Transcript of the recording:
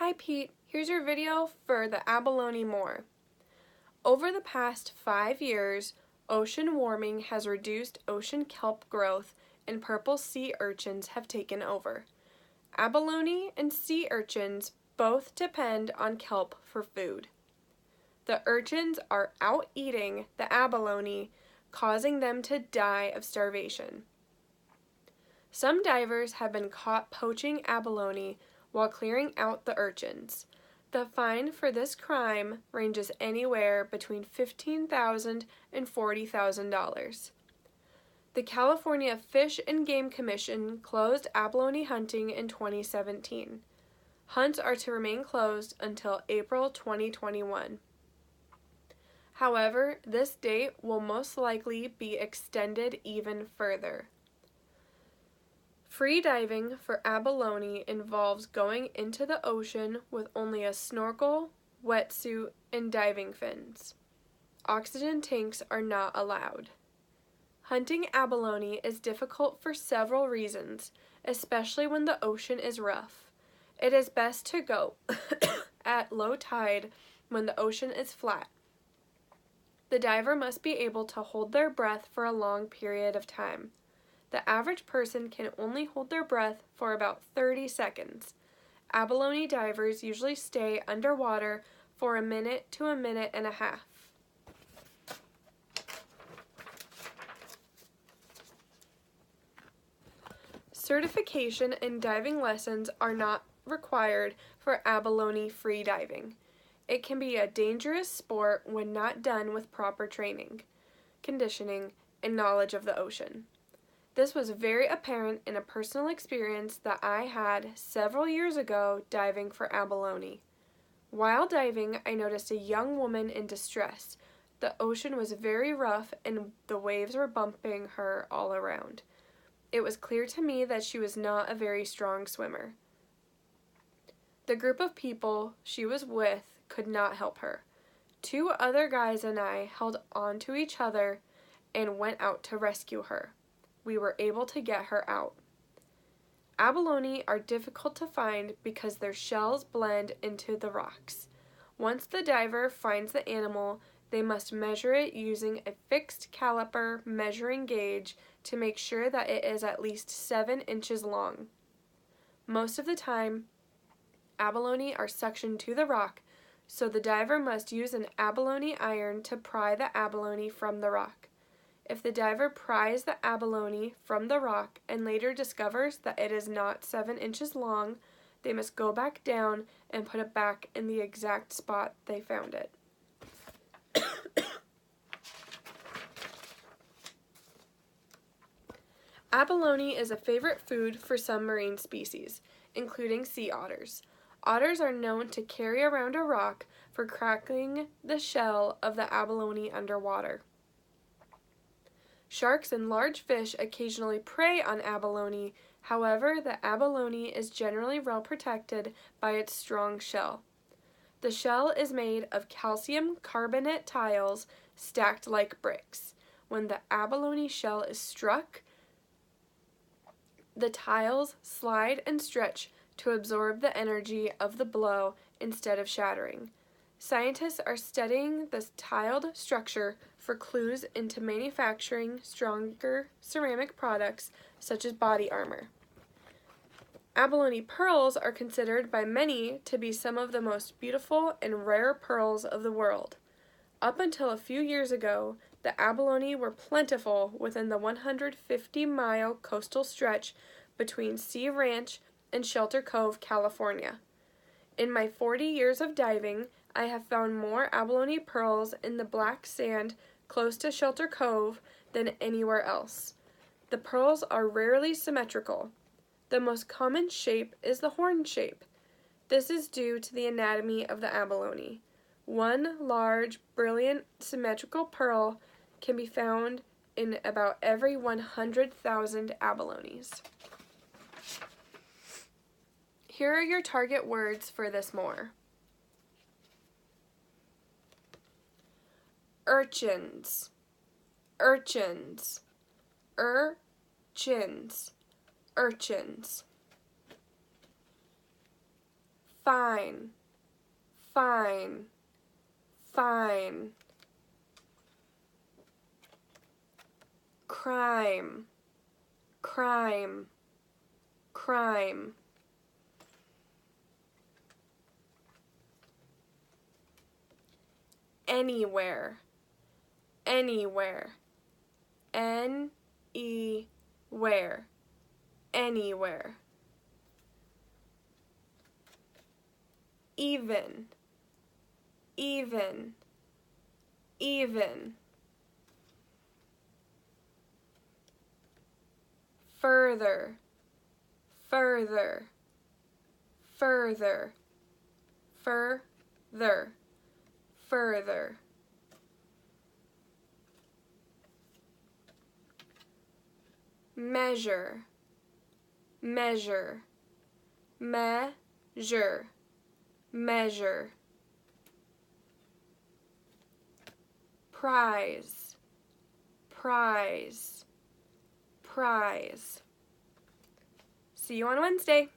Hi Pete, here's your video for the Abalone MOR. Over the past 5 years, ocean warming has reduced ocean kelp growth and purple sea urchins have taken over. Abalone and sea urchins both depend on kelp for food. The urchins are out eating the abalone, causing them to die of starvation. Some divers have been caught poaching abalone while clearing out the urchins. The fine for this crime ranges anywhere between $15,000 and $40,000. The California Fish and Game Commission closed abalone hunting in 2017. Hunts are to remain closed until April 2021. However, this date will most likely be extended even further. Free diving for abalone involves going into the ocean with only a snorkel, wetsuit, and diving fins. Oxygen tanks are not allowed. Hunting abalone is difficult for several reasons, especially when the ocean is rough. It is best to go at low tide when the ocean is flat. The diver must be able to hold their breath for a long period of time. The average person can only hold their breath for about 30 seconds. Abalone divers usually stay underwater for a minute to a minute and a half. Certification and diving lessons are not required for abalone free diving. It can be a dangerous sport when not done with proper training, conditioning, and knowledge of the ocean. This was very apparent in a personal experience that I had several years ago diving for abalone. While diving, I noticed a young woman in distress. The ocean was very rough and the waves were bumping her all around. It was clear to me that she was not a very strong swimmer. The group of people she was with could not help her. 2 other guys and I held on to each other and went out to rescue her. We were able to get her out. Abalone are difficult to find because their shells blend into the rocks. Once the diver finds the animal, they must measure it using a fixed caliper measuring gauge to make sure that it is at least 7 inches long. Most of the time, abalone are suctioned to the rock, so the diver must use an abalone iron to pry the abalone from the rock. If the diver pries the abalone from the rock and later discovers that it is not 7 inches long, they must go back down and put it back in the exact spot they found it. Abalone is a favorite food for some marine species, including sea otters. Otters are known to carry around a rock for cracking the shell of the abalone underwater. Sharks and large fish occasionally prey on abalone, however, the abalone is generally well protected by its strong shell. The shell is made of calcium carbonate tiles stacked like bricks. When the abalone shell is struck, the tiles slide and stretch to absorb the energy of the blow instead of shattering. Scientists are studying this tiled structure for clues into manufacturing stronger ceramic products such as body armor. Abalone pearls are considered by many to be some of the most beautiful and rare pearls of the world. Up until a few years ago, the abalone were plentiful within the 150-mile coastal stretch between Sea Ranch and Shelter Cove, California. In my 40 years of diving, I have found more abalone pearls in the black sand close to Shelter Cove than anywhere else. The pearls are rarely symmetrical. The most common shape is the horn shape. This is due to the anatomy of the abalone. One large, brilliant, symmetrical pearl can be found in about every 100,000 abalones. Here are your target words for this MOR. Urchins, urchins, urchins, urchins. fine, fine, fine. Crime, crime, crime. Anywhere, anywhere. Where, anywhere. Even, even, even. Further, further, further, further, further. Measure, measure, measure, measure. Prize, prize, prize. See you on Wednesday.